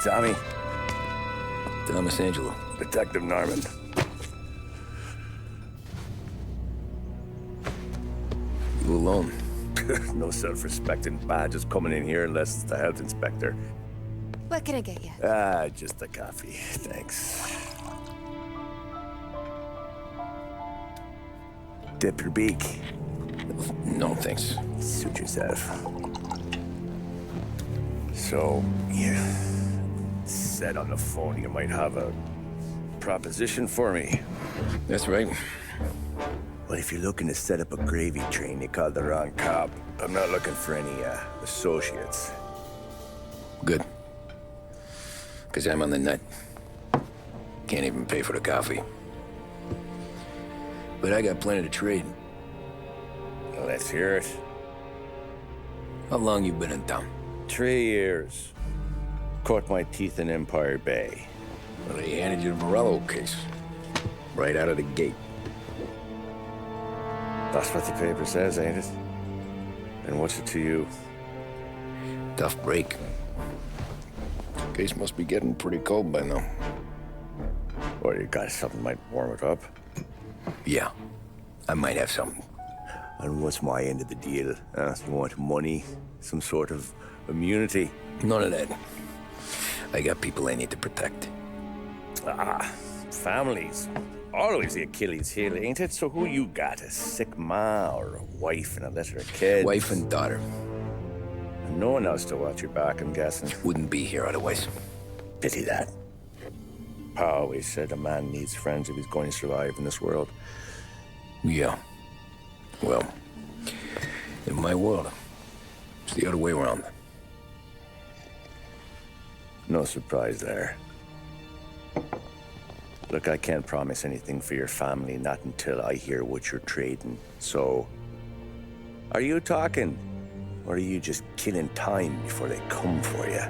Tommy. Thomas Angelo. Detective Norman. You alone? No self-respecting badges coming in here unless it's the health inspector. What can I get you? Just a coffee. Thanks. Dip your beak. No, thanks. Suit yourself. So, you said on the phone you might have a proposition for me. That's right. Well, if you're looking to set up a gravy train, you called the wrong cop. I'm not looking for any, associates. Good. Because I'm on the nut. Can't even pay for the coffee. But I got plenty to trade. Well, let's hear it. How long you been in town? 3 years. Caught my teeth in Empire Bay. Well, they handed you the Morello case. Right out of the gate. That's what the paper says, ain't it? And what's it to you? Tough break. Case must be getting pretty cold by now. Or you got something might warm it up? Yeah, I might have something. And what's my end of the deal? You want money? Some sort of immunity? None of that. I got people I need to protect. Families. Always the Achilles heel, ain't it? So who you got? A sick ma or a wife and a litter of kids? Wife and daughter. And no one else to watch your back, I'm guessing. Wouldn't be here otherwise. Pity that. Pa always said a man needs friends if he's going to survive in this world. Yeah. Well, in my world, it's the other way around. No surprise there. Look, I can't promise anything for your family, not until I hear what you're trading. So, are you talking? Or are you just killing time before they come for you?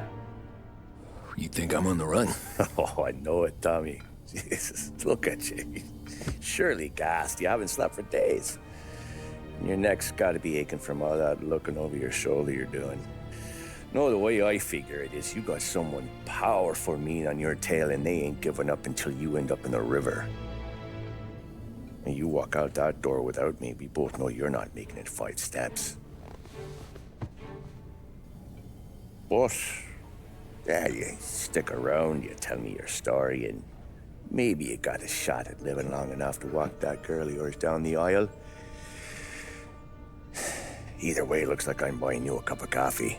You think I'm on the run? Oh, I know it, Tommy. Jesus, look at you. Surely gassed. You haven't slept for days. And your neck's got to be aching from all that looking over your shoulder you're doing. No, the way I figure it is you got someone powerful mean on your tail and they ain't giving up until you end up in the river. And you walk out that door without me, we both know you're not making it 5 steps. But, yeah, you stick around, you tell me your story, and maybe you got a shot at living long enough to walk that girl of yours down the aisle. Either way, looks like I'm buying you a cup of coffee.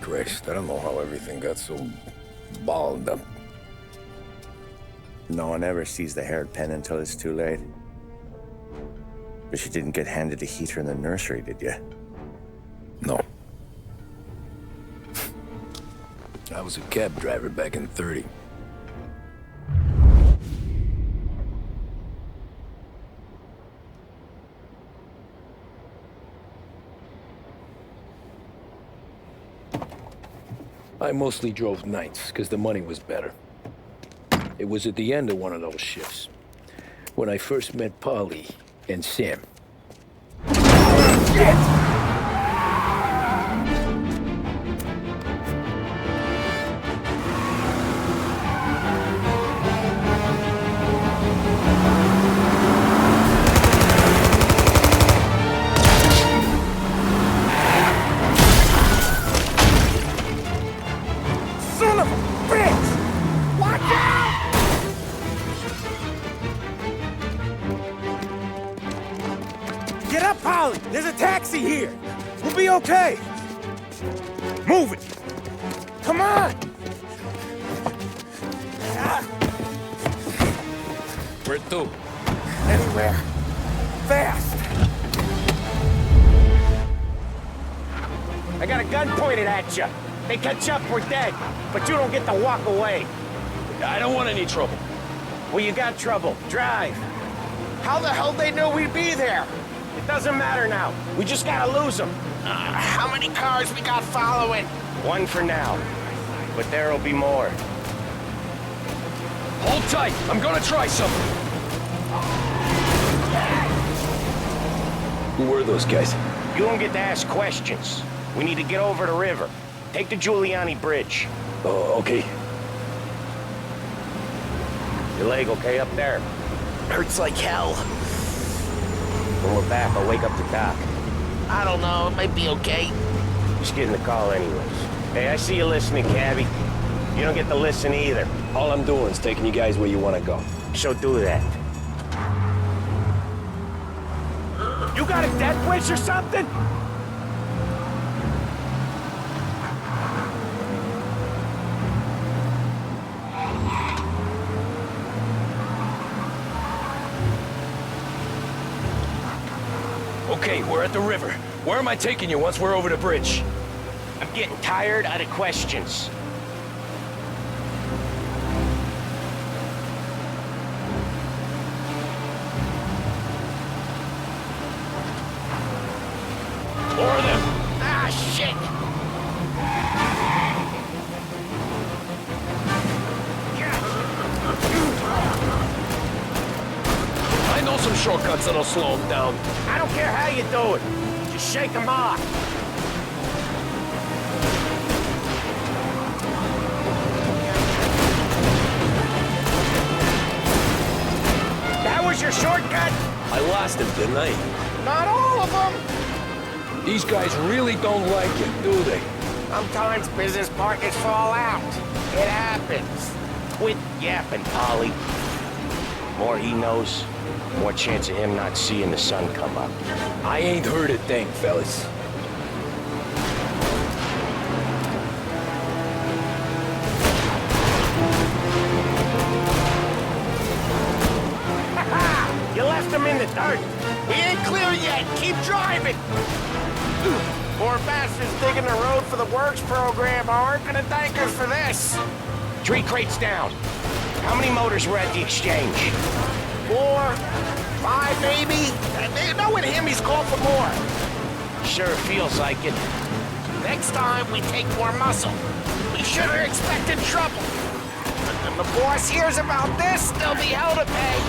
Christ, I don't know how everything got so balled up. No one ever sees the haired pen until it's too late. But you didn't get handed a heater in the nursery, did you? No. I was a cab driver back in '30. I mostly drove nights, because the money was better. It was at the end of one of those shifts, when I first met Polly and Sam. Shit! Get up, Polly! There's a taxi here! We'll be okay! Move it! Come on! Where to? Anywhere. Fast! I got a gun pointed at you. They catch up, we're dead. But you don't get to walk away. I don't want any trouble. Well, you got trouble. Drive. How the hell they knew we'd be there? It doesn't matter now. We just gotta lose them. How many cars we got following? 1 for now. But there'll be more. Hold tight. I'm gonna try something. Who were those guys? You don't get to ask questions. We need to get over the river. Take the Giuliani Bridge. Oh, okay. Your leg okay up there? Hurts like hell. When we're back, I'll wake up the doc. I don't know, it might be okay. Just getting the call anyways. Hey, I see you listening, Cabby. You don't get to listen either. All I'm doing is taking you guys where you want to go. So do that. You got a death wish or something? Okay, we're at the river. Where am I taking you once we're over the bridge? I'm getting tired of the questions. More of them. Ah, shit! I know some shortcuts that'll slow them down. I don't care how you do it. Just shake them off. That was your shortcut? I lost him, didn't I? Not all of them. These guys really don't like it, do they? Sometimes business partners fall out. It happens. Quit yapping, Polly. More he knows, more chance of him not seeing the sun come up. I ain't heard a thing, fellas. You left him in the dirt. We ain't clear yet, keep driving! Poor bastards digging the road for the works program aren't gonna thank us for this. 3 crates down. How many motors were at the exchange? 4, 5 maybe? Knowing him, he's called for more. Sure feels like it. Next time, we take more muscle. We should have expected trouble. When the boss hears about this, there'll be hell to pay.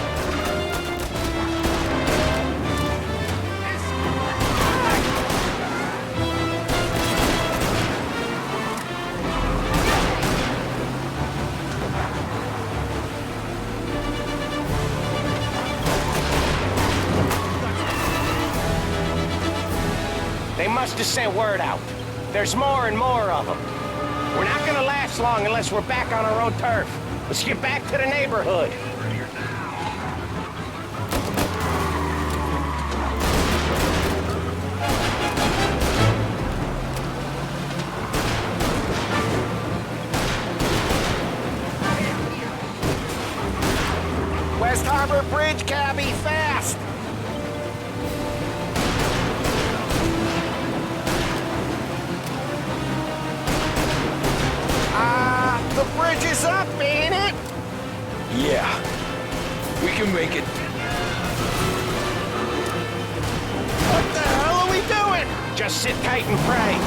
They must have sent word out. There's more and more of them. We're not gonna last long unless we're back on our own turf. Let's get back to the neighborhood. West Harbor Bridge, cabby, fast! The bridge is up, ain't it? Yeah. We can make it. What the hell are we doing? Just sit tight and pray.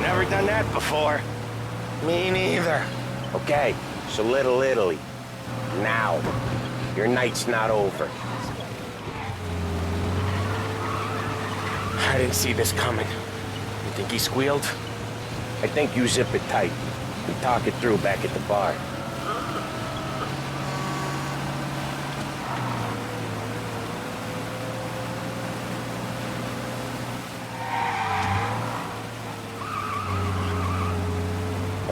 Never done that before. Me neither. Okay, so Little Italy. Now. Your night's not over. I didn't see this coming. You think he squealed? I think you zip it tight. We talk it through back at the bar.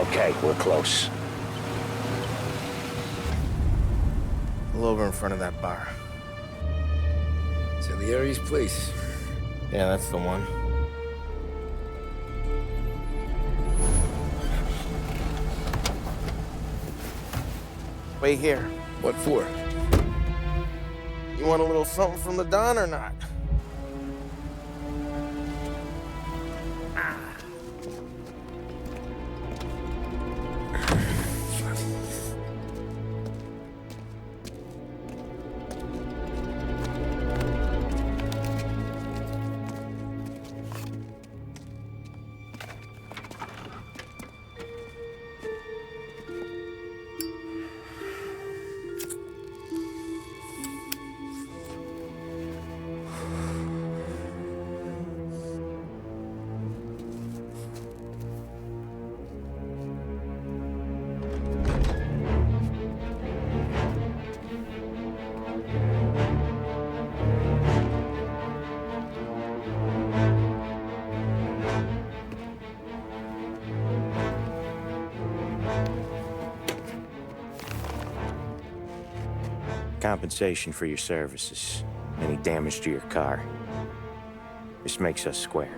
Okay, we're close. Pull over in front of that bar. Salieri's place. Yeah, that's the one. Wait here. What for? You want a little something from the Don or not? Compensation for your services. Any damage to your car. This makes us square.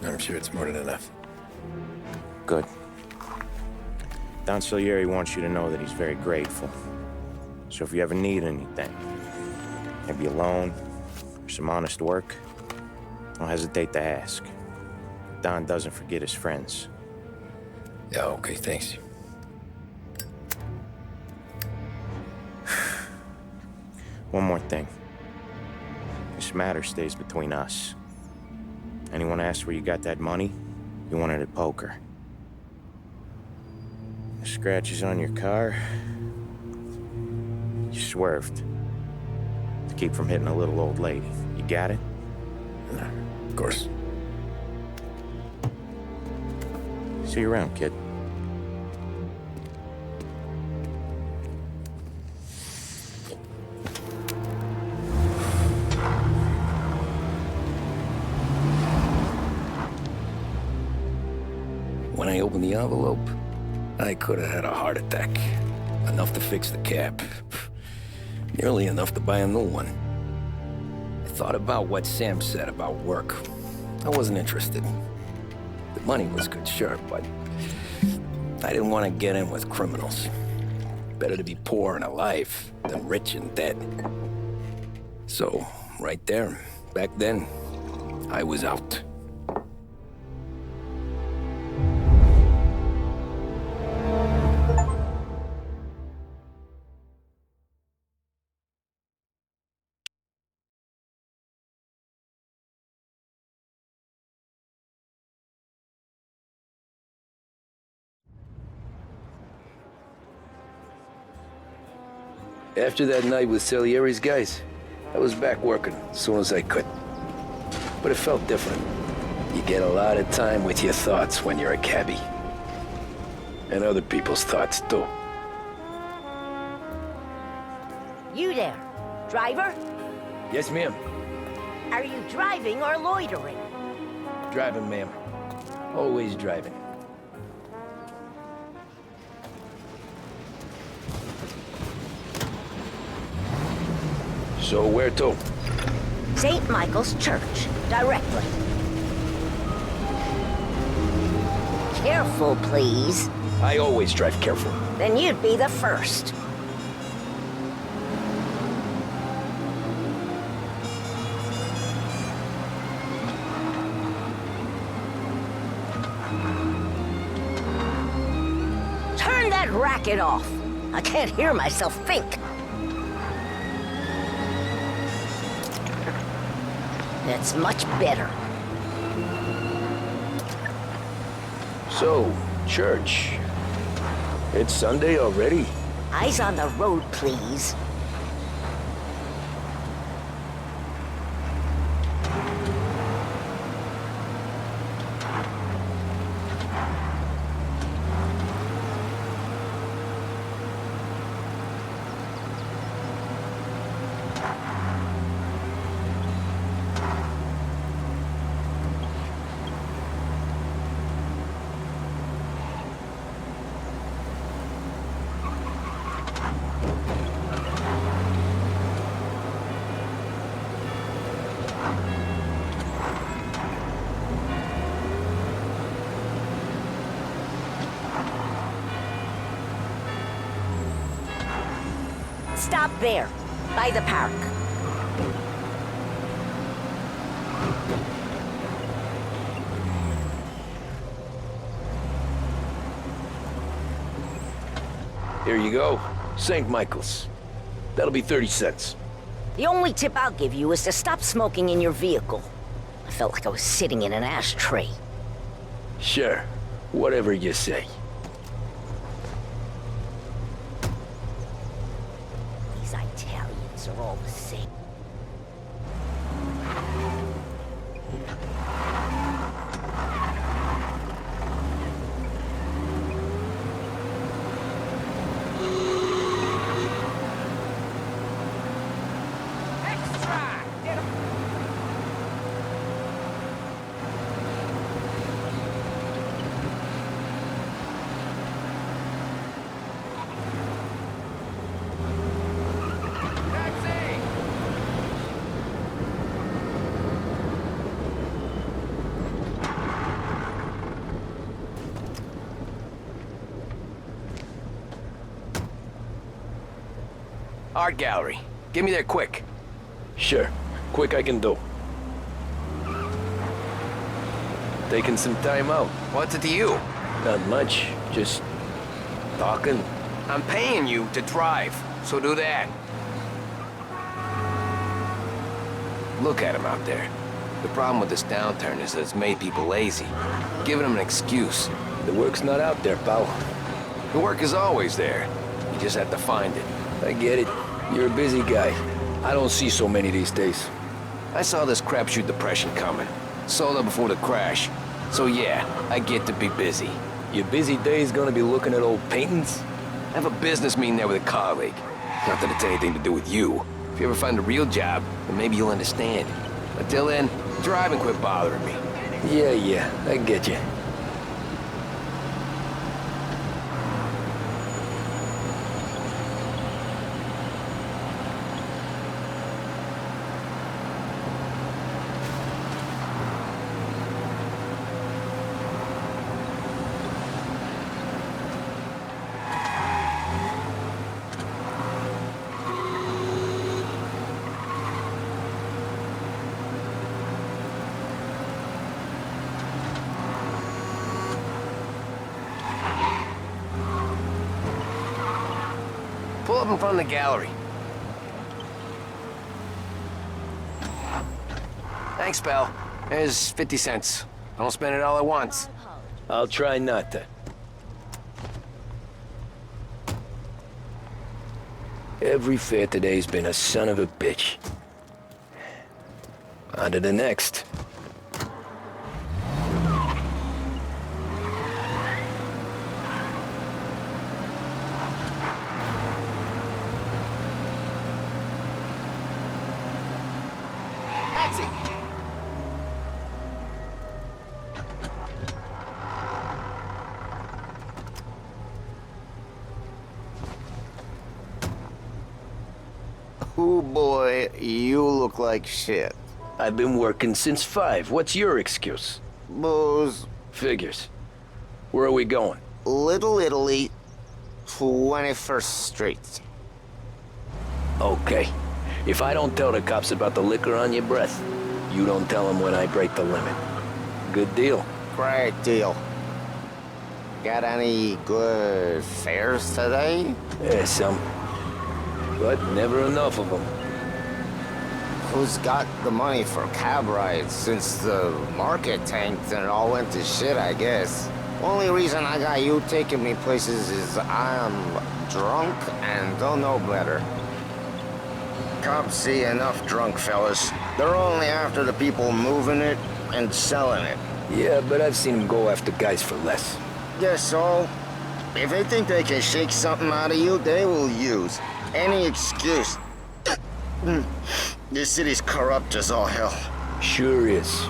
I'm sure it's more than enough. Good. Don Salieri wants you to know that he's very grateful. So if you ever need anything, maybe a loan or some honest work, don't hesitate to ask. Don doesn't forget his friends. Yeah, okay, thanks. One more thing. This matter stays between us. Anyone asks where you got that money, you won it at poker. The scratches on your car, you swerved to keep from hitting a little old lady. You got it? Of course. See you around, kid. When I opened the envelope, I could have had a heart attack. Enough to fix the cap. Nearly enough to buy a new one. I thought about what Sam said about work. I wasn't interested. The money was good, sure, but I didn't want to get in with criminals. Better to be poor and alive than rich and dead. So, right there, back then, I was out. After that night with Salieri's guys, I was back working as soon as I could. But it felt different. You get a lot of time with your thoughts when you're a cabbie. And other people's thoughts, too. You there, driver? Yes, ma'am. Are you driving or loitering? Driving, ma'am. Always driving. So where to? St. Michael's Church, directly. Careful, please. I always drive careful. Then you'd be the first. Turn that racket off. I can't hear myself think. That's much better. So, church. It's Sunday already? Eyes on the road, please. Stop there, by the park. Here you go. St. Michael's. That'll be 30 cents. The only tip I'll give you is to stop smoking in your vehicle. I felt like I was sitting in an ashtray. Sure. Whatever you say. These Italians are all the same. Art gallery. Get me there quick. Sure. Quick I can do. Taking some time out. What's it to you? Not much. Just talking. I'm paying you to drive, so do that. Look at him out there. The problem with this downturn is that it's made people lazy, giving them an excuse. The work's not out there, pal. The work is always there. You just have to find it. I get it. You're a busy guy. I don't see so many these days. I saw this crapshoot depression coming. Sold up before the crash. So yeah, I get to be busy. Your busy day's gonna be looking at old paintings? I have a business meeting there with a colleague. Not that it's anything to do with you. If you ever find a real job, then maybe you'll understand. Until then, drive and quit bothering me. Yeah, I get you. Pull up in front of the gallery. Thanks, pal. There's 50 cents. I don't spend it all at once. I'll try not to. Every fare today's been a son of a bitch. On to the next. Taxi! Oh boy, you look like shit. I've been working since 5. What's your excuse? Booze, Figures. Where are we going? Little Italy, 21st Street. Okay. If I don't tell the cops about the liquor on your breath, you don't tell them when I break the limit. Good deal. Great deal. Got any good fares today? Yeah, some. But never enough of them. Who's got the money for cab rides since the market tanked and it all went to shit, I guess? Only reason I got you taking me places is I'm drunk and don't know better. Cops see enough drunk fellas. They're only after the people moving it and selling it. Yeah, but I've seen them go after guys for less. Guess so. If they think they can shake something out of you, they will use any excuse. This city's corrupt as all hell. Sure is.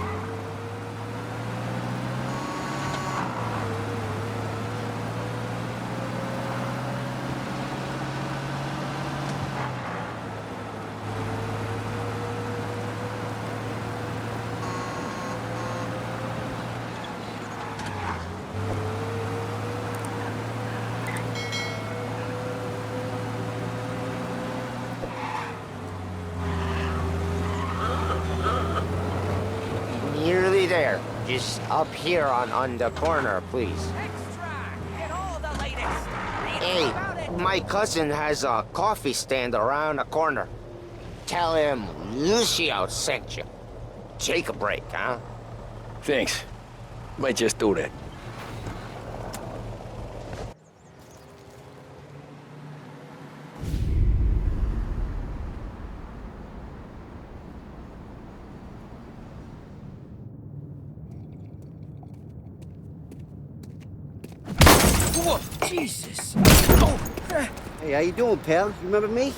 Nearly there. Just up here on the corner, please. Hey, my cousin has a coffee stand around the corner. Tell him Lucio sent you. Take a break, huh? Thanks. Might just do that. Whoa, Jesus! Hey, how you doing, pal? You remember me?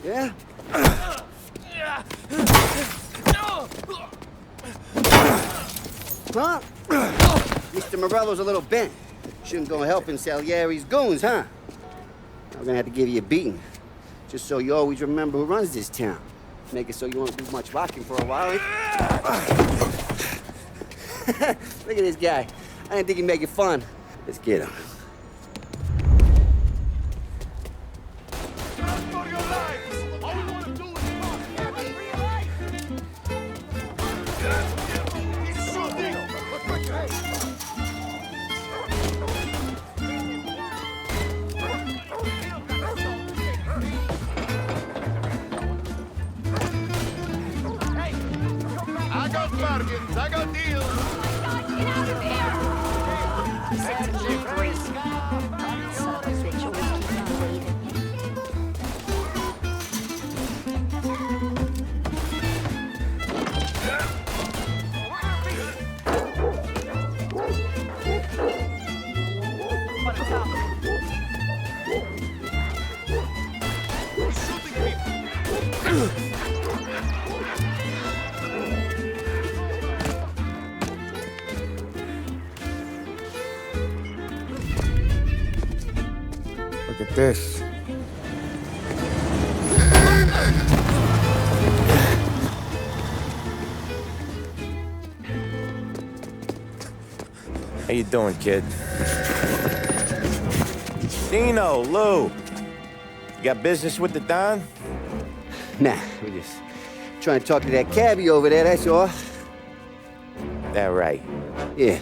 Yeah? Huh? Mr. Morello's a little bent. Shouldn't go helping Salieri's goons, huh? I'm gonna have to give you a beating. Just so you always remember who runs this town. Make it so you won't do much rocking for a while. Look at this guy. I didn't think he'd make it fun. Let's get him. bargains. I got deals. Get out of here! 63. Son of a bitch always keeps me waiting. Look at this. How you doing, kid? Dino, Lou. You got business with the Don? Nah, we're just trying to talk to that cabbie over there, that's all. That right. Yeah.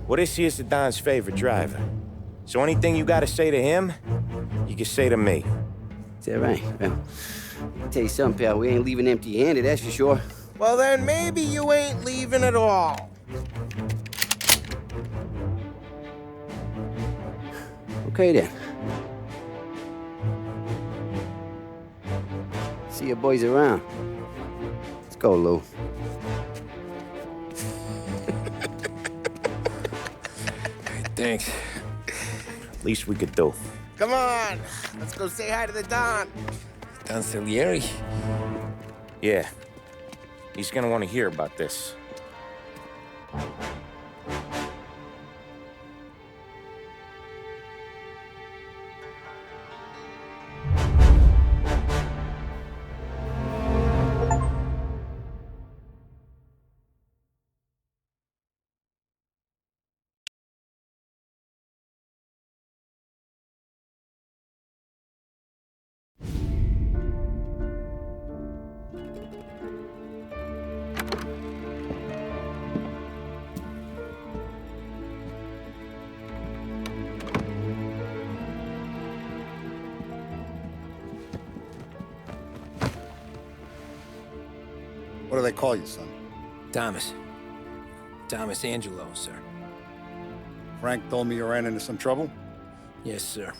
Well, this here's the Don's favorite driver. So anything you gotta say to him, you can say to me. Is that right? Well, I'll tell you something, pal. We ain't leaving empty-handed, that's for sure. Well, then maybe you ain't leaving at all. Okay, then. See your boys around. Let's go, Lou. Thanks. Least we could do. Come on, let's go say hi to the Don. Don Salieri? Yeah. He's gonna want to hear about this. What do they call you, son? Thomas. Thomas Angelo, sir. Frank told me you ran into some trouble? Yes, sir.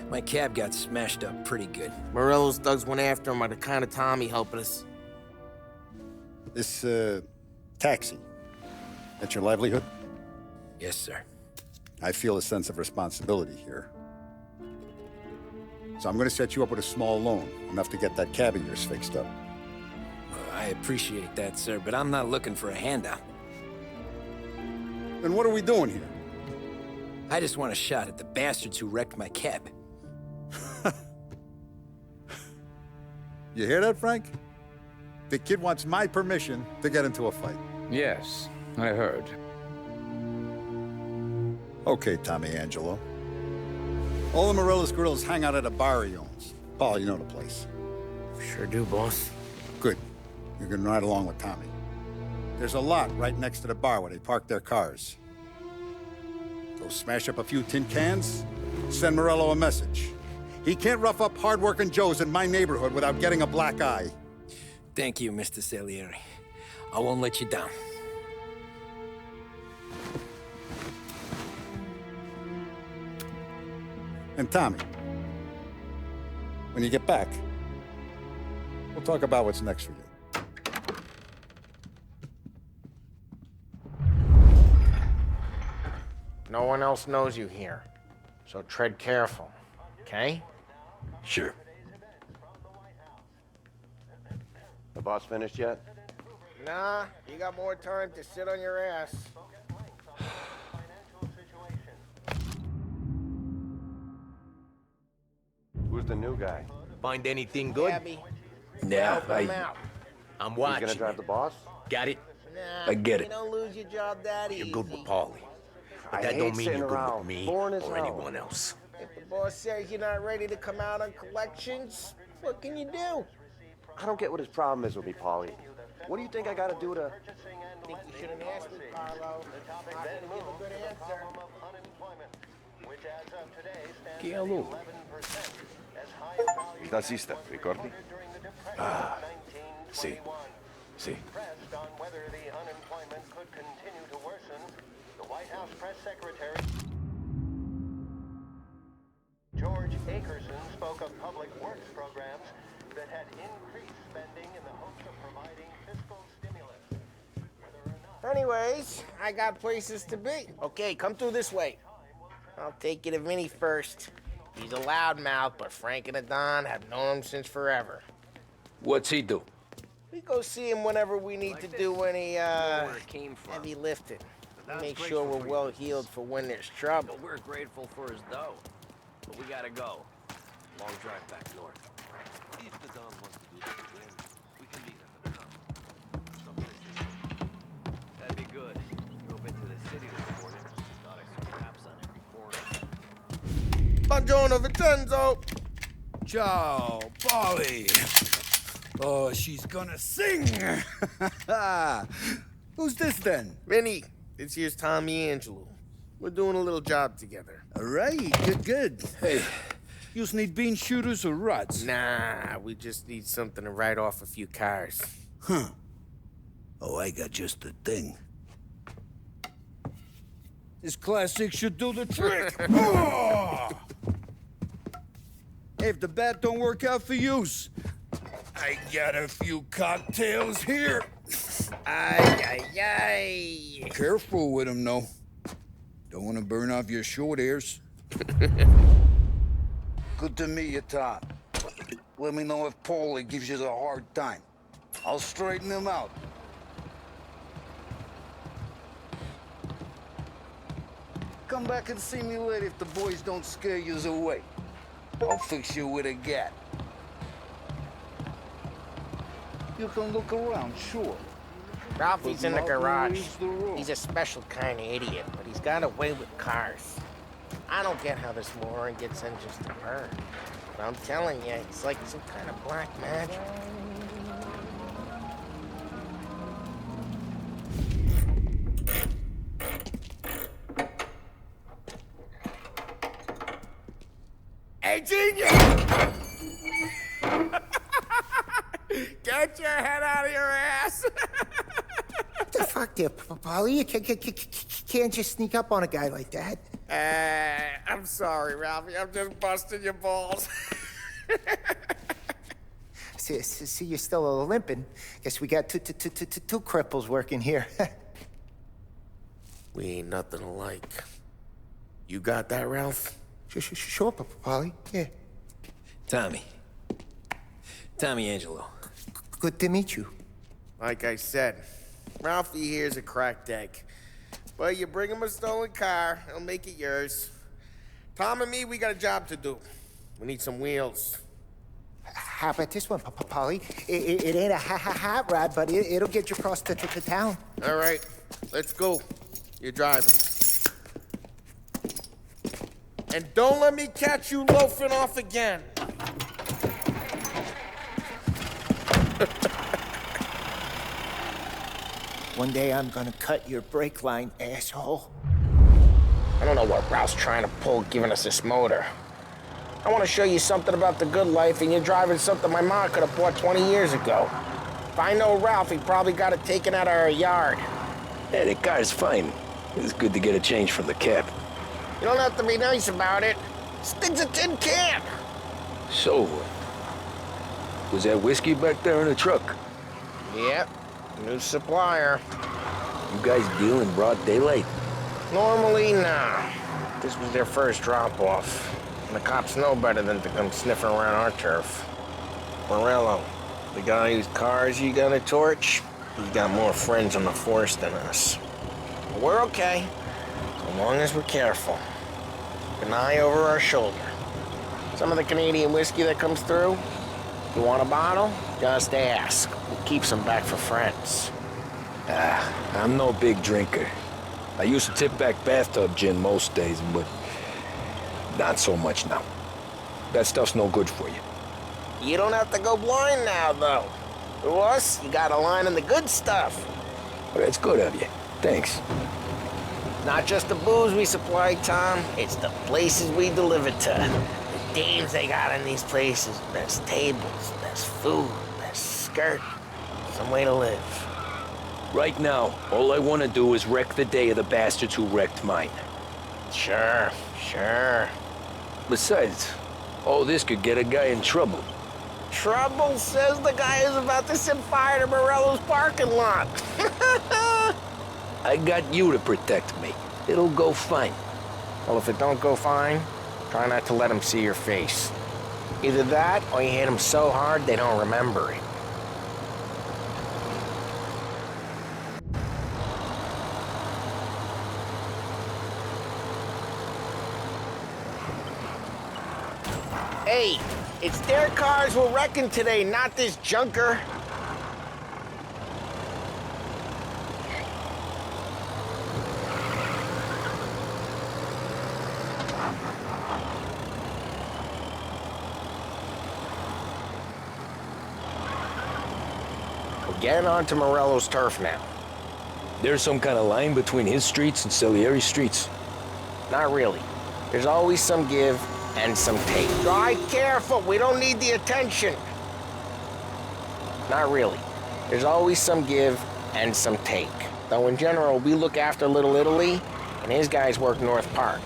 My cab got smashed up pretty good. Morello's thugs went after him by the kind of Tommy helping us. This, taxi, that's your livelihood? Yes, sir. I feel a sense of responsibility here. So I'm gonna set you up with a small loan, enough to get that cab of yours fixed up. I appreciate that, sir, but I'm not looking for a handout. Then what are we doing here? I just want a shot at the bastards who wrecked my cab. You hear that, Frank? The kid wants my permission to get into a fight. Yes, I heard. Okay, Tommy Angelo. All the Morello's girls hang out at a bar he owns. Paul, you know the place. Sure do, boss. Good. You can ride along with Tommy. There's a lot right next to the bar where they park their cars. Go smash up a few tin cans, send Morello a message. He can't rough up hard-working Joes in my neighborhood without getting a black eye. Thank you, Mr. Salieri. I won't let you down. And Tommy, when you get back, we'll talk about what's next for you. No one else knows you here, so tread careful, okay? Sure. The boss finished yet? Nah, you got more time to sit on your ass. Who's the new guy? Find anything good? Gabby, Yeah, help him out. I'm He's watching. gonna drive the boss? Got it? Nah, I get it. You don't lose your job that easy. You're good with Paulie. But I that hate don't mean sitting you're good around, with me boring as or hell. anyone else. If the boss says you're not ready to come out on collections, what can you do? I don't get what his problem is with me, Paulie. What do you think I gotta do to... I think you shouldn't ask me, Carlo. I'm not gonna give a good answer. Che a lui? Il tassista, ricordi? Ah, sì. See. Pressed on whether the unemployment could continue to worsen, the White House press secretary George Akerson spoke of public works programs that had increased spending in the hopes of providing fiscal stimulus. Anyways, I got places to be. Okay, come through this way. I'll take you to Vinny first. He's a loudmouth, but Frank and the Don have known him since forever. What's he do? We go see him whenever we need to do any, heavy lifting. We make sure we're well healed for when there's trouble. We're grateful for his dough, but we gotta go. Long drive back north. If the Don wants to do this again, we can meet him at the top. That'd be good. Drove into the city this morning. Thought I saw cops on every corner. Buongiorno, Vincenzo! Ciao, Polly. Oh, she's gonna sing. Who's this then? Vinny, this here's Tommy Angelo. We're doing a little job together. All right, good. Hey, you need bean shooters or rods? Nah, we just need something to write off a few cars. Huh. Oh, I got just the thing. This classic should do the trick. Oh! Hey, if the bat don't work out for yous, I got a few cocktails here. Ay. Careful with them, though. Don't want to burn off your short hairs. Good to meet you, Tom. Let me know if Paulie gives you a hard time. I'll straighten him out. Come back and see me later if the boys don't scare yous away. I'll fix you with a gat. You can look around, sure. Ralphie's in the garage. He's a special kind of idiot, but he's got a way with cars. I don't get how this moron gets engines to burn. But I'm telling you, it's like some kind of black magic. Hey, genius! Get your head out of your ass! What the fuck there, Polly? You can't just sneak up on a guy like that. I'm sorry, Ralphie. I'm just busting your balls. See, you're still limping. Guess we got two cripples working here. We ain't nothing alike. You got that, Ralph? Sure, Polly. Yeah. Tommy Angelo. Good to meet you. Like I said, Ralphie here's a cracked egg. Well, you bring him a stolen car, he'll make it yours. Tom and me, we got a job to do. We need some wheels. How about this one, Polly? It ain't a hot rod, but it'll get you across to town. All right, let's go. You're driving. And don't let me catch you loafing off again. One day I'm gonna cut your brake line, asshole. I don't know what Ralph's trying to pull giving us this motor. I want to show you something about the good life, and you're driving something my mom could have bought 20 years ago. If I know Ralph, he probably got it taken out of our yard. Yeah, the car's fine. It's good to get a change from the cab. You don't have to be nice about it. This thing's a tin can. So, was that whiskey back there in the truck? Yep, new supplier. You guys deal in broad daylight? Normally, nah. This was their first drop-off. And the cops know better than to come sniffing around our turf. Morello, the guy whose cars you gonna torch, he's got more friends on the force than us. But we're okay, so long as we're careful. Keep an eye over our shoulder. Some of the Canadian whiskey that comes through, you want a bottle? Just ask. We'll keep some back for friends. I'm no big drinker. I used to tip back bathtub gin most days, but not so much now. That stuff's no good for you. You don't have to go blind now, though. To us, you got a line in the good stuff. Well, that's good of you. Thanks. Not just the booze we supply, Tom. It's the places we deliver to. The dames they got in these places. Best tables, best food, best skirt. Some way to live. Right now, all I want to do is wreck the day of the bastards who wrecked mine. Sure. Besides, all this could get a guy in trouble. Trouble says the guy is about to set fire to Morello's parking lot. I got you to protect me. It'll go fine. Well, if it don't go fine, try not to let him see your face. Either that, or you hit them so hard they don't remember it. Hey, it's their cars we're wrecking today, not this junker. We're getting onto Morello's turf now. There's some kind of line between his streets and Salieri's streets. Not really. There's always some give and some take. Drive careful, we don't need the attention. Not really. There's always some give and some take. Though in general, we look after Little Italy, and his guys work North Park.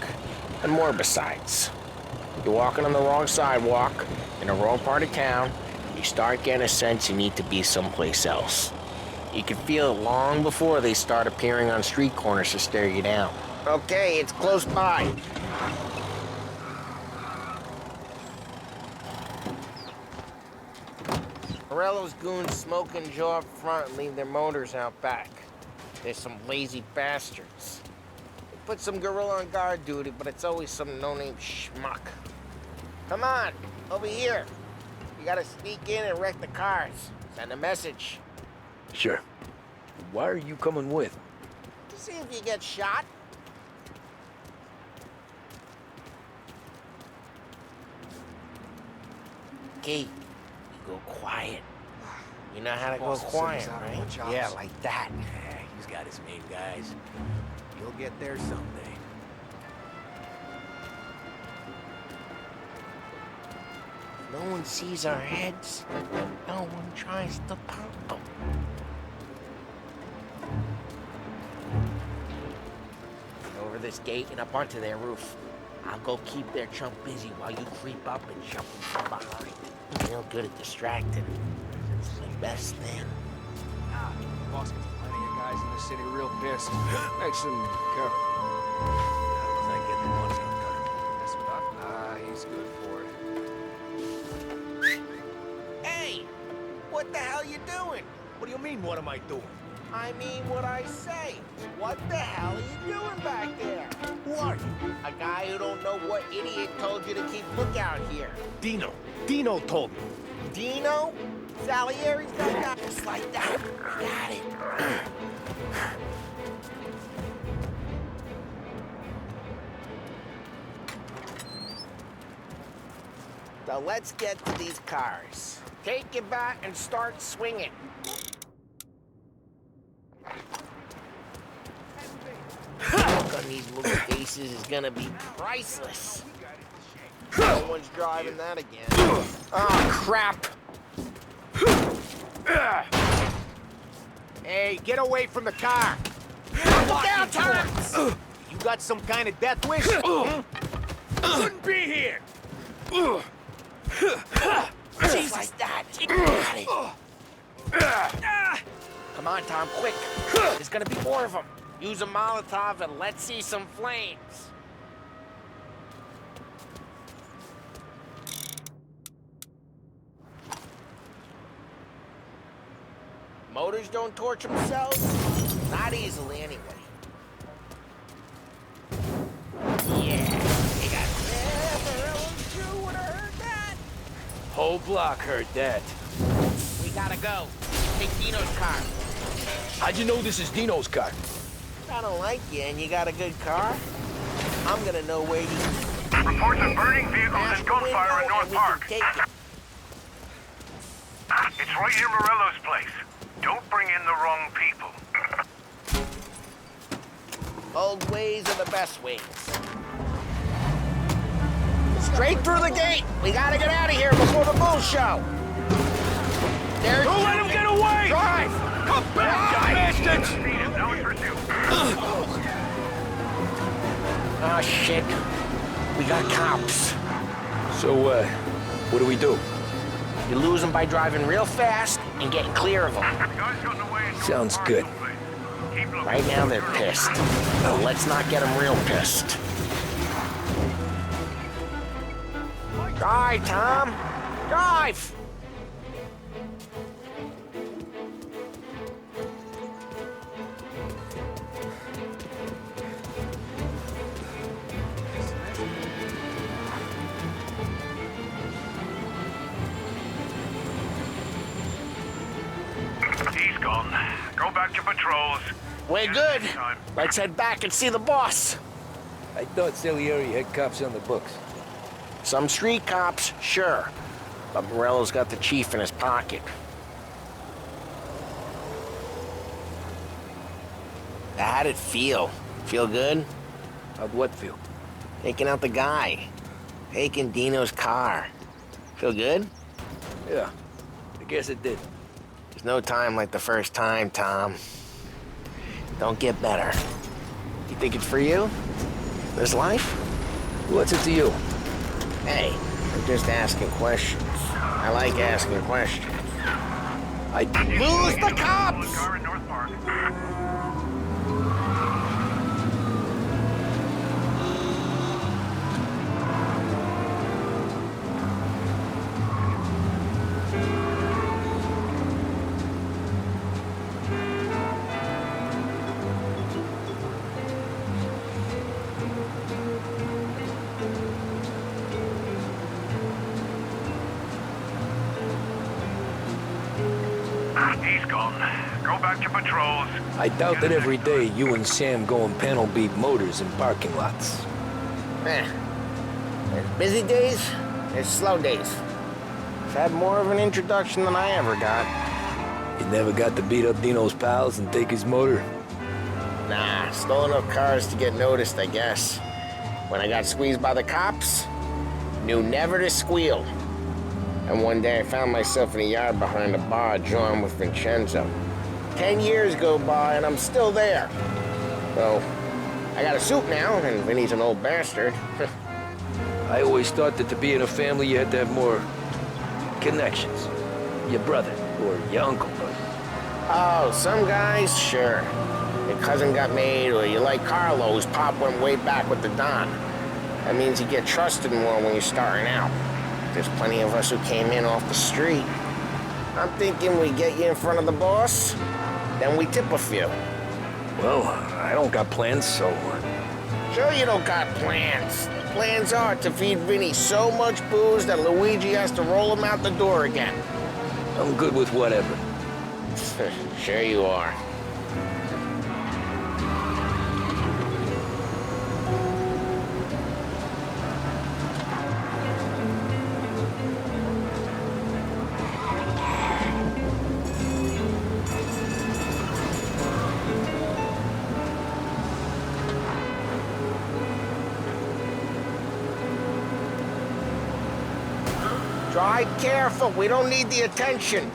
And more besides. You're walking on the wrong sidewalk, in the wrong part of town, you start getting a sense you need to be someplace else. You can feel it long before they start appearing on street corners to stare you down. Okay, it's close by. Morello's goons smoke and jaw up front and leave their motors out back. They're some lazy bastards. They put some gorilla on guard duty, but it's always some no-name schmuck. Come on, over here. You gotta sneak in and wreck the cars. Send a message. Sure. Why are you coming with? To see if you get shot. Okay, you go quiet. You know how to go quiet, right? Yeah, like that. Yeah, he's got his main guys. You'll get there someday. No one sees our heads. No one tries to pop them. Over this gate and up onto their roof. I'll go keep their chump busy while you creep up and jump from behind. I'm real good at distracting. It's the best thing. Ah, boss gets plenty of guys in the city real pissed. Makes them careful. How does I get the money on cut? This stuff? Ah, he's good for it. Hey! What the hell you doing? What do you mean, what am I doing? I mean what I say. What the hell are you doing back there? Who are you? A guy who don't know what idiot told you to keep lookout here. Dino. Dino told me. Dino? Salieri's got guys just like that. Got it. So let's get to these cars. Take your bat and start swinging. Look on these little faces is gonna be priceless. No one's driving that again. Oh, crap! Hey, get away from the car! Look out, Thomas! You got some kind of death wish? Couldn't be here! Jesus, like that. Got it. Come on, Tom, quick. There's gonna be more of them. Use a Molotov and let's see some flames. Motors don't torch themselves? Not easily, anyway. Yeah, they got Morello's crew would have heard that. Whole block heard that. We gotta go. Take Dino's car. How'd you know this is Dino's car? I don't like you and you got a good car. I'm gonna know where you... Reports of burning vehicles and gunfire in North Park. Take it. It's right near Morello's place. Don't bring in the wrong people. Old ways are the best ways. Straight through the gate. We gotta get out of here before the bull show. There's... Don't let him get away! Drive! Come back, you bastards! Now in pursuit. Oh, shit. We got cops. So, what do we do? You lose them by driving real fast and getting clear of them. Sounds good. Right now, they're pissed. So let's not get them real pissed. Drive, Tom. Drive! He's gone. Go back to patrols. We're good. Let's head back and see the boss. I thought Salieri had cops on the books. Some street cops, sure. But Morello's got the chief in his pocket. How'd it feel? Feel good? How'd what feel? Taking out the guy. Taking Dino's car. Feel good? Yeah, I guess it did. There's no time like the first time, Tom. Don't get better. You think it's for you? This life? What's it to you? Hey, I'm just asking questions. I like asking questions. I lose the cops! Car in North Park. He's gone. Go back to patrols. I doubt that every day you and Sam go and panel beat motors in parking lots. There's busy days, there's slow days. I've had more of an introduction than I ever got. You never got to beat up Dino's pals and take his motor? Nah, stole enough cars to get noticed, I guess. When I got squeezed by the cops, knew never to squeal. And one day I found myself in a yard behind a bar drawn with Vincenzo. 10 years go by and I'm still there. So, I got a suit now, and Vinny's an old bastard. I always thought that to be in a family you had to have more connections. Your brother, or your uncle. Oh, some guys, sure. Your cousin got made, or you like Carlos, Pop went way back with the Don. That means you get trusted more when you're starting out. There's plenty of us who came in off the street. I'm thinking we get you in front of the boss, then we tip a few. Well, I don't got plans, so... Sure you don't got plans. The plans are to feed Vinny so much booze that Luigi has to roll him out the door again. I'm good with whatever. Sure you are. Drive careful, we don't need the attention.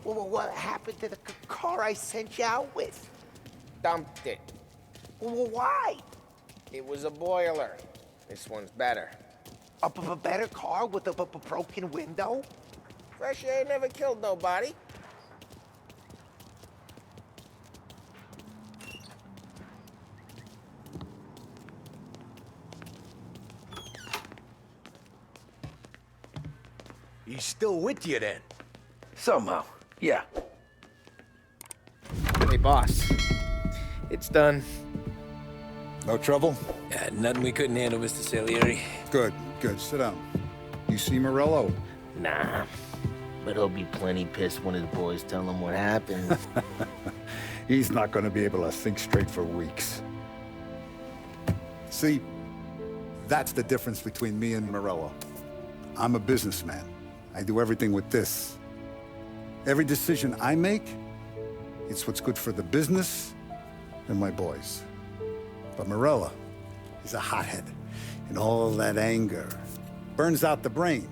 Well, what happened to the car I sent you out with? Dumped it. Well, why? It was a boiler. This one's better. A better car with a broken window? Fresh air never killed nobody. He's still with you then? Somehow, yeah. Hey, boss. It's done. No trouble? Yeah, nothing we couldn't handle, Mr. Salieri. Good, good. Sit down. You see Morello? Nah. But he'll be plenty pissed when his boys tell him what happened. He's not going to be able to think straight for weeks. See, that's the difference between me and Morello. I'm a businessman. I do everything with this. Every decision I make, it's what's good for the business and my boys. But Morella, he's a hothead. And all that anger burns out the brain.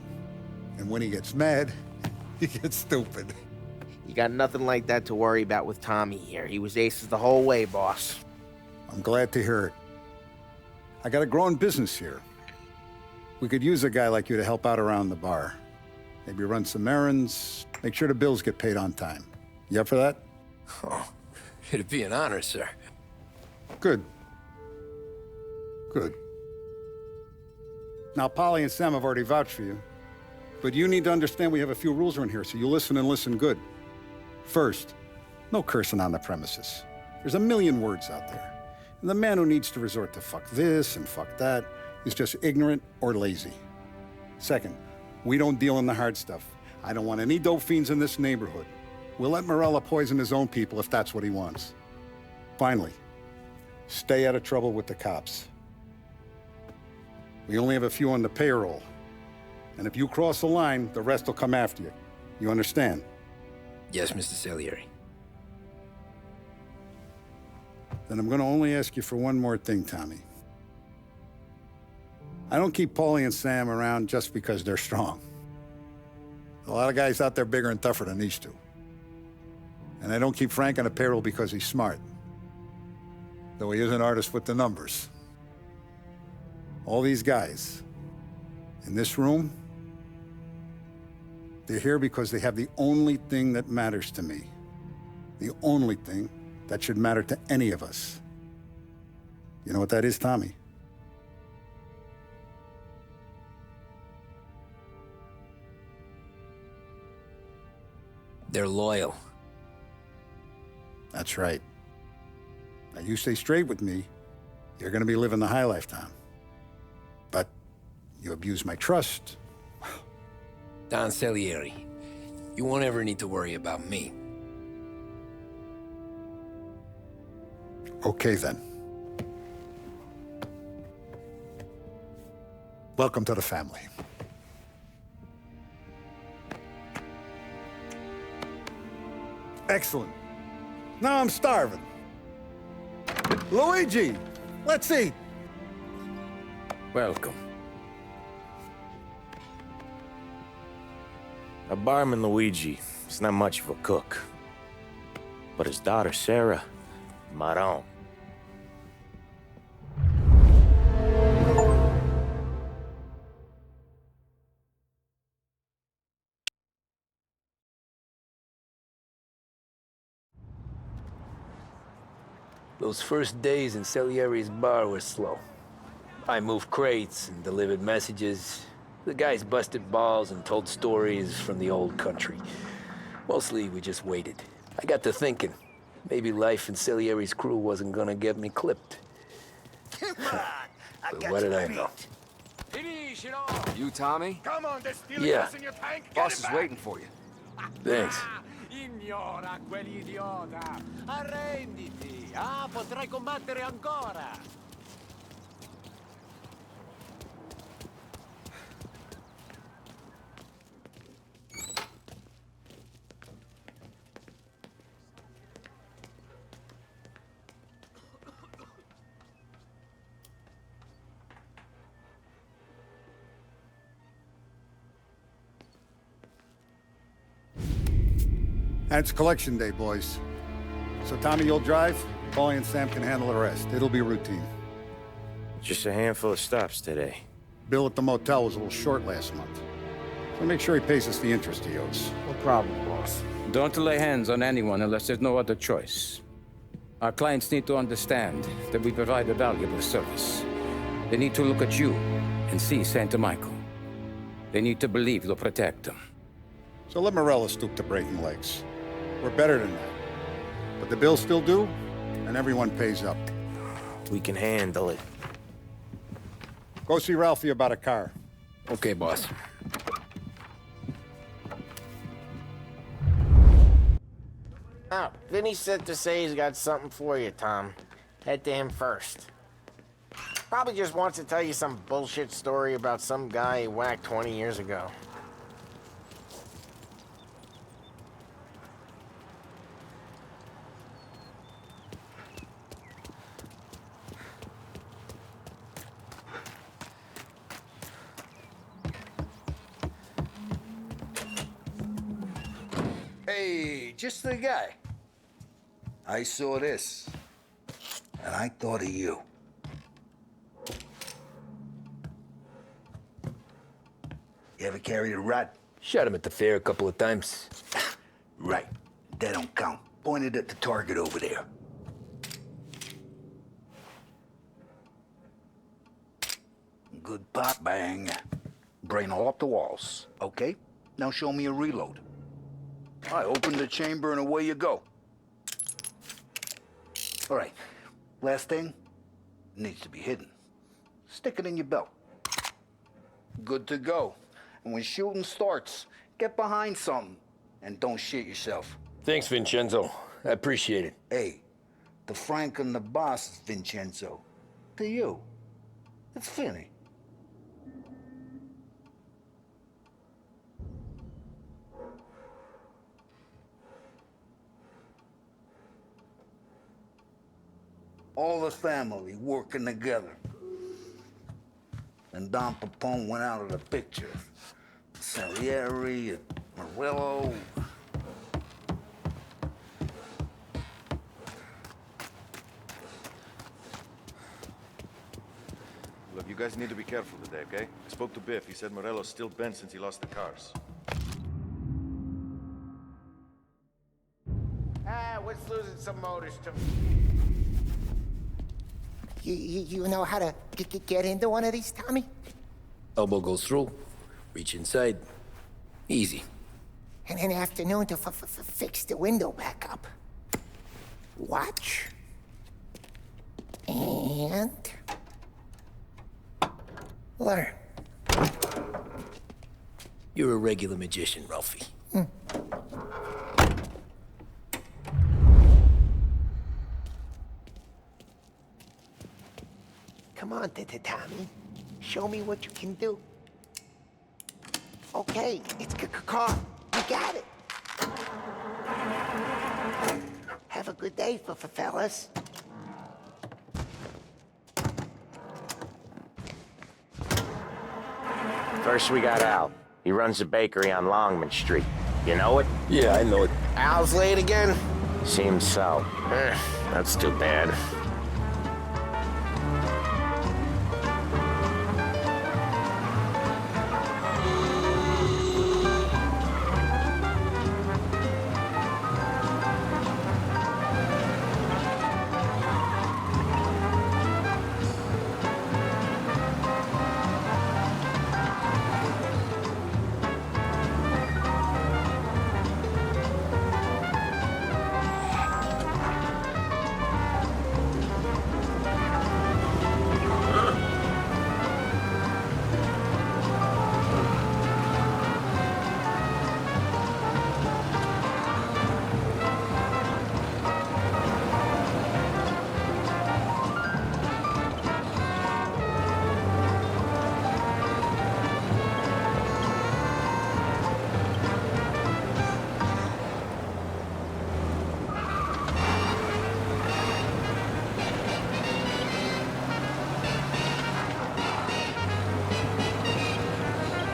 And when he gets mad, he gets stupid. You got nothing like that to worry about with Tommy here. He was aces the whole way, boss. I'm glad to hear it. I got a growing business here. We could use a guy like you to help out around the bar. Maybe run some errands, make sure the bills get paid on time. You up for that? Oh, it'd be an honor, sir. Good. Good. Now, Polly and Sam have already vouched for you. But you need to understand we have a few rules around here, so you listen and listen good. First, no cursing on the premises. There's a million words out there. And the man who needs to resort to fuck this and fuck that is just ignorant or lazy. Second, we don't deal in the hard stuff. I don't want any dope fiends in this neighborhood. We'll let Morella poison his own people if that's what he wants. Finally, stay out of trouble with the cops. We only have a few on the payroll. And if you cross the line, the rest will come after you. You understand? Yes, Mr. Salieri. Then I'm gonna only ask you for one more thing, Tommy. I don't keep Paulie and Sam around just because they're strong. A lot of guys out there bigger and tougher than these two. And I don't keep Frank on the payroll because he's smart. Though he is an artist with the numbers. All these guys in this room, they're here because they have the only thing that matters to me. The only thing that should matter to any of us. You know what that is, Tommy? They're loyal. That's right. Now you stay straight with me, you're gonna be living the high life, Tom. But you abuse my trust. Don Salieri, you won't ever need to worry about me. Okay, then. Welcome to the family. Excellent. Now I'm starving. Luigi, let's eat. Welcome. A barman Luigi is not much of a cook. But his daughter Sarah, Maron. Those first days in Salieri's bar were slow. I moved crates and delivered messages. The guys busted balls and told stories from the old country. Mostly, we just waited. I got to thinking, maybe life in Salieri's crew wasn't gonna get me clipped. But what did I know? You, Tommy? Come on, there's still Yeah. gas in your tank. Boss is waiting for you. Thanks. Ignora quell'idiota! Arrenditi! Ah, potrai combattere ancora! And it's collection day, boys. So Tommy, you'll drive. Paulie and Sam can handle the rest. It'll be routine. Just a handful of stops today. Bill at the motel was a little short last month. So make sure he pays us the interest he owes. No problem, boss. Don't lay hands on anyone unless there's no other choice. Our clients need to understand that we provide a valuable service. They need to look at you and see Santa Michael. They need to believe you'll protect them. So let Morella stoop to breaking legs. We're better than that. But the bill's still due, and everyone pays up. We can handle it. Go see Ralphie about a car. Okay, boss. Oh, Vinny said to say he's got something for you, Tom. Head to him first. Probably just wants to tell you some bullshit story about some guy he whacked 20 years ago. Hey, just the guy. I saw this, and I thought of you. You ever carried a rat? Shot him at the fair a couple of times. Right. That don't count. Pointed at the target over there. Good pop bang. Brain all off the walls. Okay, now show me a reload. I open the chamber and away you go. All right, last thing, needs to be hidden. Stick it in your belt. Good to go. And when shooting starts, get behind something and don't shit yourself. Thanks, Vincenzo. I appreciate it. Hey, the Frank and the boss is Vincenzo. To you, it's Finny. All the family working together. And Don Papone went out of the picture. Salieri, Murillo. Look, you guys need to be careful today, okay? I spoke to Biff. He said Morello's still bent since he lost the cars. What's losing some motors to... You know how to get into one of these, Tommy? Elbow goes through, reach inside. Easy. And an afternoon to fix the window back up. Watch. And... learn. You're a regular magician, Ralphie. Come on, Tommy. Show me what you can do. Okay, it's car. You got it. Have a good day, fellas. First we got Al. He runs a bakery on Longman Street. You know it? Yeah, I know it. Al's late again? Seems so. That's too bad.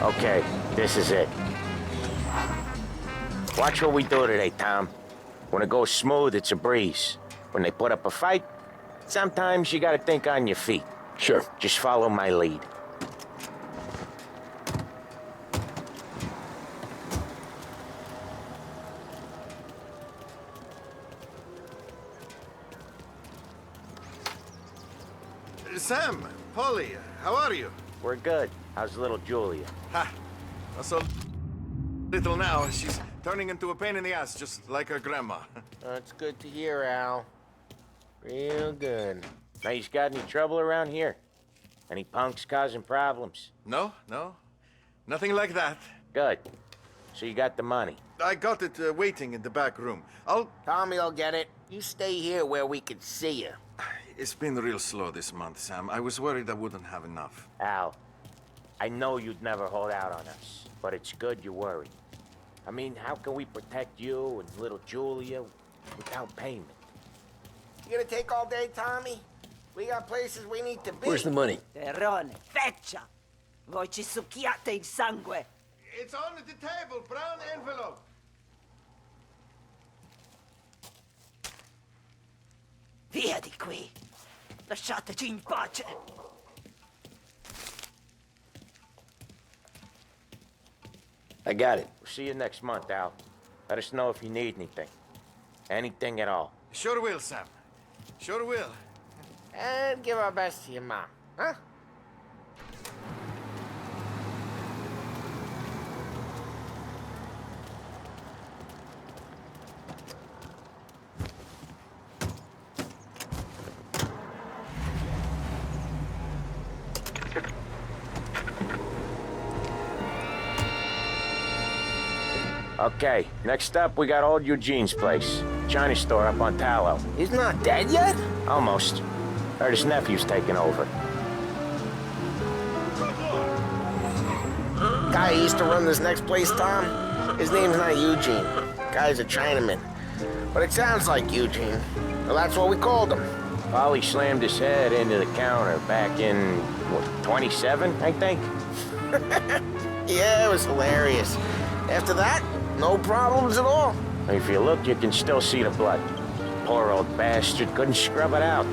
Okay, this is it. Watch what we do today, Tom. When it goes smooth, it's a breeze. When they put up a fight, sometimes you gotta think on your feet. Sure. Just follow my lead. Sam, Polly, how are you? We're good. How's little Julia? Ha! Not so little now. She's turning into a pain in the ass, just like her grandma. That's good to hear, Al. Real good. Now, you got any trouble around here? Any punks causing problems? No. Nothing like that. Good. So you got the money? I got it waiting in the back room. Tommy'll get it. You stay here where we can see you. It's been real slow this month, Sam. I was worried I wouldn't have enough. Al, I know you'd never hold out on us, but it's good you're worried. I mean, how can we protect you and little Julia without payment? You gonna take all day, Tommy? We got places we need to be. Where's the money? Terrone, feccia! Voi ci succhiate il sangue! It's on the table, brown envelope. Via di qui! Lasciateci in pace! I got it. We'll see you next month, Al. Let us know if you need anything. Anything at all. Sure will, Sam. Sure will. And give our best to your mom, huh? Okay, next up, we got old Eugene's place. China store up on Tallow. He's not dead yet? Almost. Heard his nephew's taking over. Guy who used to run this next place, Tom, his name's not Eugene. Guy's a Chinaman. But it sounds like Eugene. Well, that's what we called him. Polly slammed his head into the counter back in, what, 27, I think? Yeah, it was hilarious. After that, no problems at all. If you look, you can still see the blood. Poor old bastard couldn't scrub it out.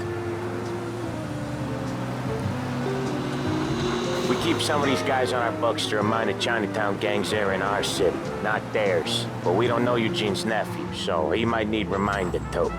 We keep some of these guys on our books to remind the Chinatown gangs they're in our city, not theirs. But we don't know Eugene's nephew, so he might need reminded too.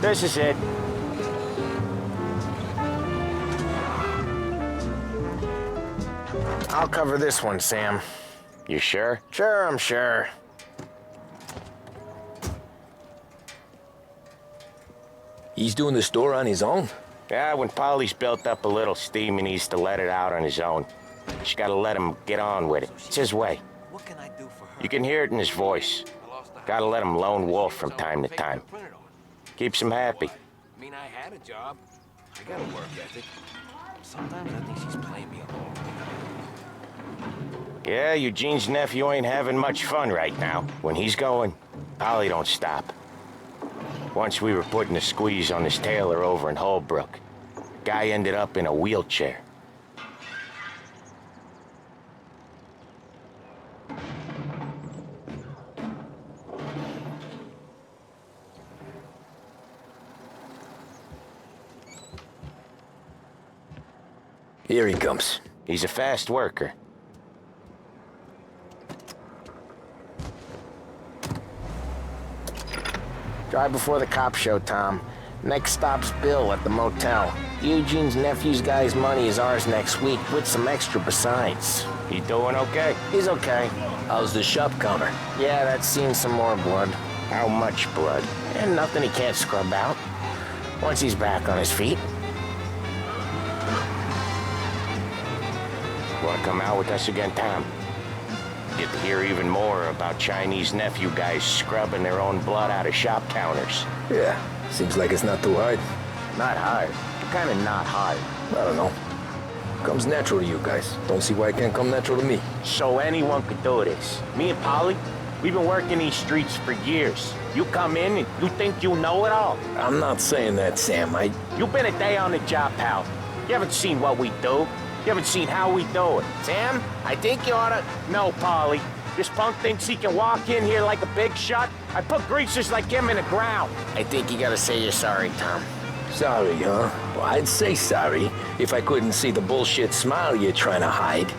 This is it. I'll cover this one, Sam. You sure? Sure, I'm sure. He's doing the store on his own? Yeah, when Polly's built up a little steam, he needs to let it out on his own. Just gotta let him get on with it. It's his way. What can I do for her? You can hear it in his voice. Gotta let him lone wolf from time to time. Keeps him happy. I mean, I had a job. I got a work ethic. Sometimes I think she's playing me along. Yeah, Eugene's nephew ain't having much fun right now. When he's going, Polly don't stop. Once we were putting a squeeze on his tailor over in Holbrook. Guy ended up in a wheelchair. Here he comes. He's a fast worker. Drive before the cops show, Tom. Next stop's Bill at the motel. Eugene's nephew's guy's money is ours next week, with some extra besides. He doing okay? He's okay. How's the shop counter? Yeah, that's seen some more blood. How much blood? And nothing he can't scrub out. Once he's back on his feet. Wanna come out with us again, Tom? Get to hear even more about Chinese nephew guys scrubbing their own blood out of shop counters. Yeah, seems like it's not too hard. Not hard. Kinda not hard. I don't know. Comes natural to you guys. Don't see why it can't come natural to me. So anyone could do this. Me and Polly, we've been working these streets for years. You come in and you think you know it all. I'm not saying that, Sam. You've been a day on the job, pal. You haven't seen what we do. You haven't seen how we do it. Sam, I think you oughta... No, Polly. This punk thinks he can walk in here like a big shot. I put greasers like him in the ground. I think you gotta say you're sorry, Tom. Sorry, huh? Well, I'd say sorry if I couldn't see the bullshit smile you're trying to hide.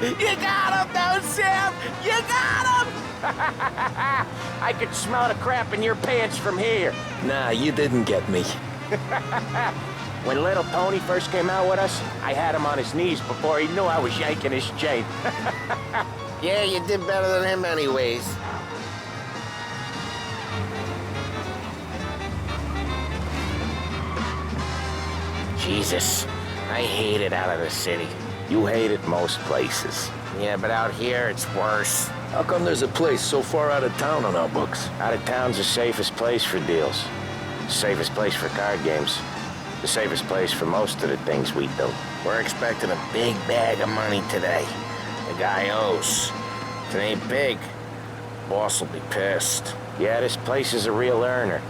You got him, though, Sam! You got him! I could smell the crap in your pants from here. Nah, you didn't get me. When little Tony first came out with us, I had him on his knees before he knew I was yanking his chain. Yeah, you did better than him anyways. Jesus, I hate it out of the city. You hate it most places. Yeah, but out here, it's worse. How come there's a place so far out of town on our books? Out of town's the safest place for deals. The safest place for card games. The safest place for most of the things we do. We're expecting a big bag of money today. The guy owes. If it ain't big, boss will be pissed. Yeah, this place is a real earner.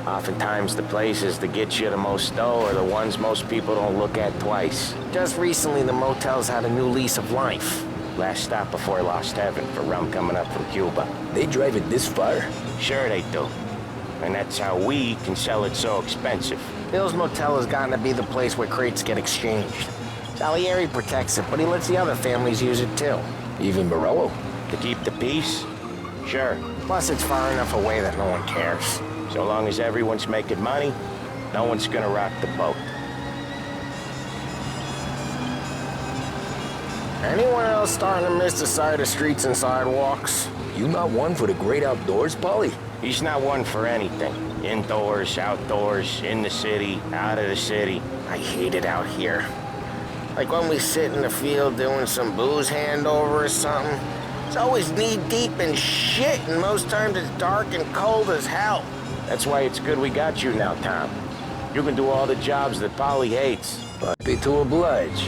Oftentimes the places that get you the most dough are the ones most people don't look at twice. Just recently, the motel's had a new lease of life. Last stop before Lost Heaven for rum coming up from Cuba. They drive it this far? Sure they do. And that's how we can sell it so expensive. Bill's Motel has gotten to be the place where crates get exchanged. Salieri protects it, but he lets the other families use it too. Even Morello? To keep the peace? Sure. Plus, it's far enough away that no one cares. So long as everyone's making money, no one's gonna rock the boat. Anyone else starting to miss the sight of streets and sidewalks? You not one for the great outdoors, Polly? He's not one for anything. Indoors, outdoors, in the city, out of the city. I hate it out here. Like when we sit in the field doing some booze handover or something. It's always knee-deep in shit, and most times it's dark and cold as hell. That's why it's good we got you now, Tom. You can do all the jobs that Polly hates. Happy to oblige.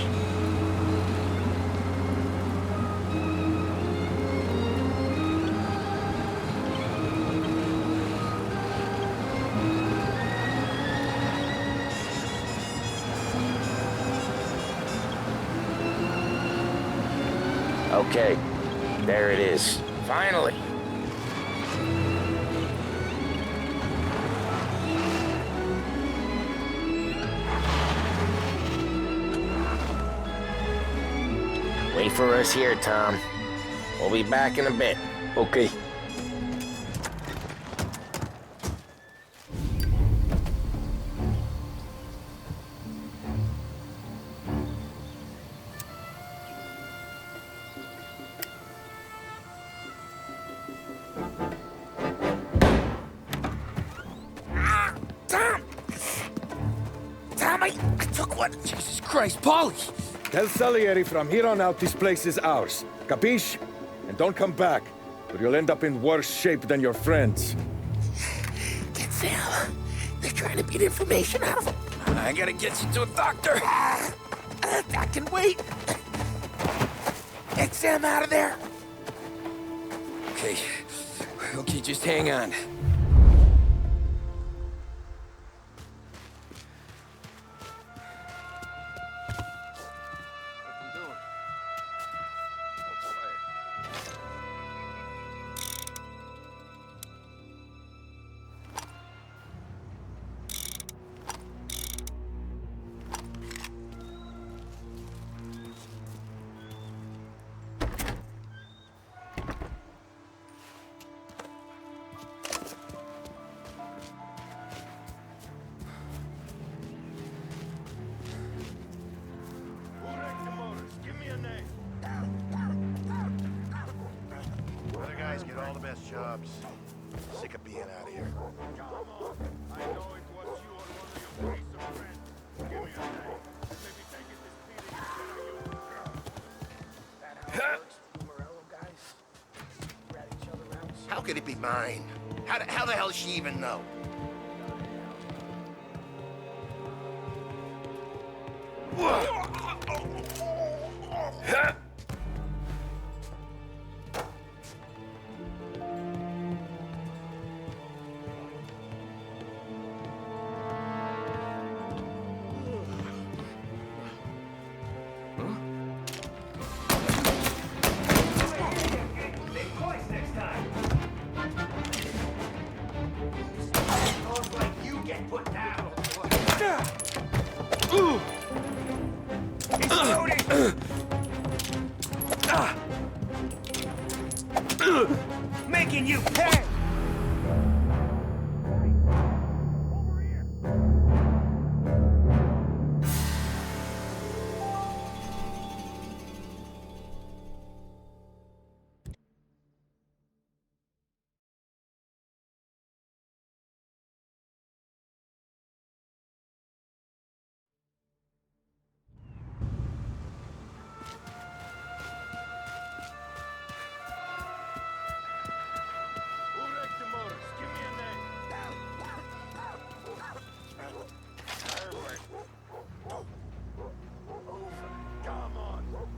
Okay, there it is. Finally. Wait for us here, Tom. We'll be back in a bit. Okay. I took one. Jesus Christ, Polly! Tell Salieri from here on out this place is ours. Capiche? And don't come back, or you'll end up in worse shape than your friends. Get Sam. They're trying to beat information out of him. I gotta get you to a doctor. I can wait. Get Sam out of there. Okay. Okay, just hang on. Get all the best jobs. Sick of being out here. Come on. I know it was you or one of your recent friends. Give me a name. Maybe taking this beating instead of you. That how it works? You Morello guys? Rat each other out? How could it be mine? How the hell does she even know? Whoa. Making you pay!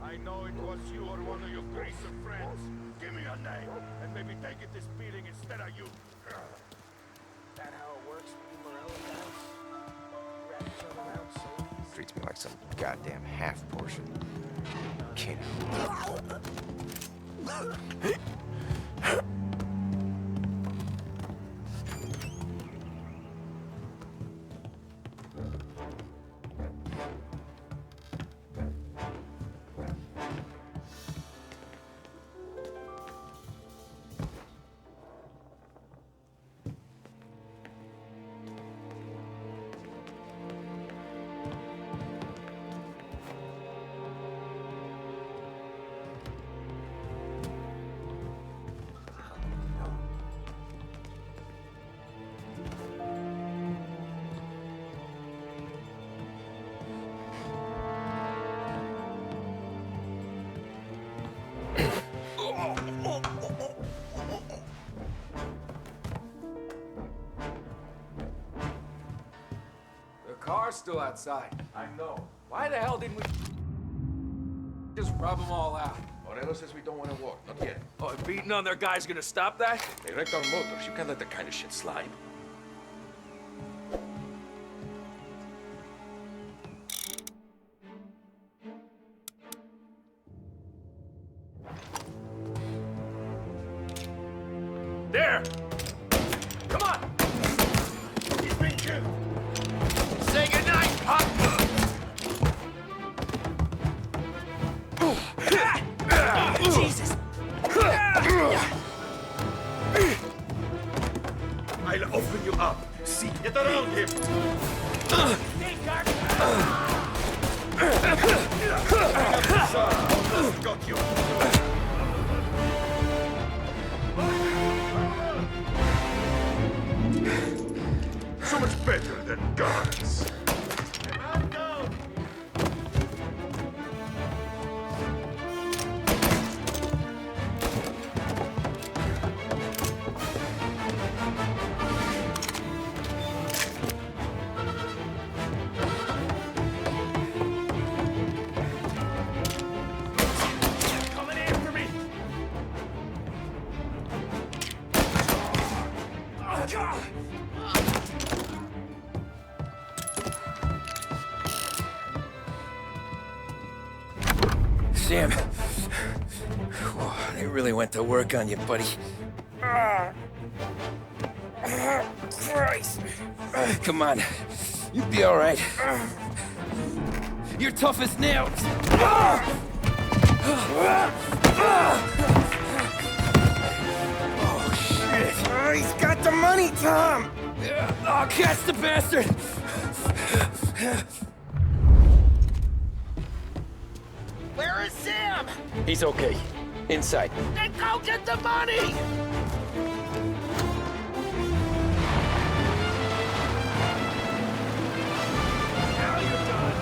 I know it was you or one of your greaser friends. Give me a name, and maybe they get this beating instead of you. That how it works with you Morello guys? Wrap each other around so easy. Treats me like some goddamn half portion. Kid. The car's still outside. I know. Why the hell didn't we just rub them all out? Morello says we don't want to walk. Not yet. Oh, beating on their guys gonna stop that? They wrecked our motors. You can't let that kind of shit slide. There! Come on! He's been killed! Say goodnight, Pop! Jesus! I'll open you up. See, get around him. Got you. So much better than guns. Sam, whoa, they really went to work on you, buddy. Christ. Come on, you'll be all right. You're tough as nails. Oh, shit. Oh, he's got the money, Tom. Oh, catch the bastard. Where is Sam? He's okay. Inside. Then go get the money! Now you're done.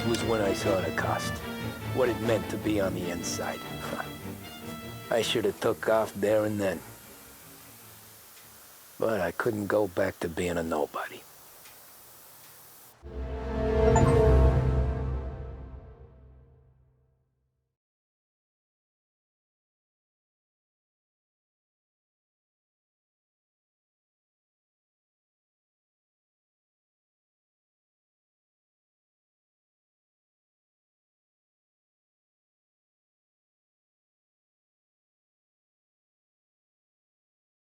was when I saw the cost. What it meant to be on the inside. I should have took off there and then. But I couldn't go back to being a nobody.